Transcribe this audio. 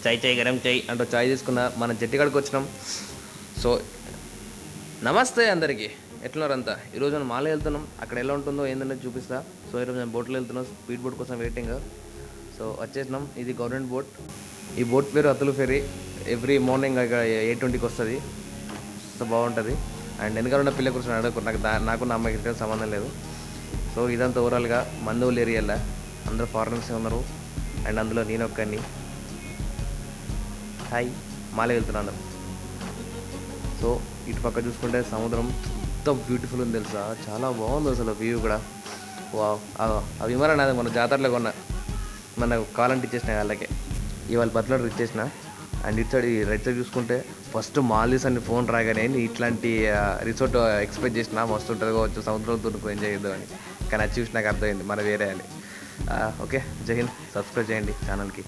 చాయ్ గరం చాయ్ అంటూ చాయ్ తీసుకున్న మనం చెట్టుకాడికి వచ్చినాం. సో నమస్తే అందరికీ, ఎట్లున్నారంతా? ఈరోజు మనం మాల వెళ్తున్నాం. అక్కడ ఎలా ఉంటుందో ఏంటనేది చూపిస్తా. సో ఈరోజు మేము బోట్లో వెళ్తున్నాం, స్పీడ్ బోట్ కోసం వెయిటింగ్. సో వచ్చేసినాం. ఇది గవర్నమెంట్ బోట్. ఈ బోట్ పేరు అతులు ఫెరీ. ఎవ్రీ మార్నింగ్ ఇక్కడ 8:20కి వస్తుంది. సో బాగుంటుంది. అండ్ ఎందుకంటే పిల్ల కూర్చొని అడగకు, నాకు నా అమ్మాయికి సంబంధం లేదు. సో ఇదంతా ఓవరాల్గా మందోల్ ఏరియాలో అందరూ ఫారినర్స్ ఉన్నారు. అండ్ అందులో నేను ఒక్కడిని. హాయ్, మాల వెళ్తున్నాను. సో ఇటు పక్క చూసుకుంటే సముద్రం ఎంత బ్యూటిఫుల్ ఉంది తెలుసా, చాలా బాగుంది అసలు వ్యూ కూడా. వా ఆ విమానం నాది మన జాతరలో కొన్న, మన కాలంటే ఇచ్చేసిన వాళ్ళకి ఇవాళ బతులాడు ఇచ్చేసిన. అండ్ ఇటు సైడ్ రైట్ సైడ్ చూసుకుంటే ఫస్ట్ మాల్దీవ్స్ అని ఫోన్ రాగానే ఇట్లాంటి రిసార్ట్ ఎక్స్పెక్ట్ చేసిన, మస్తు ఉంటుంది కావచ్చు, సముద్రం దూరకు ఎంజాయ్ చేద్దాం అని. కానీ అది చూసి నాకు అర్థమైంది మన వేరే అని. ఓకే, జై హింద్. సబ్స్క్రైబ్ చేయండి ఛానల్కి.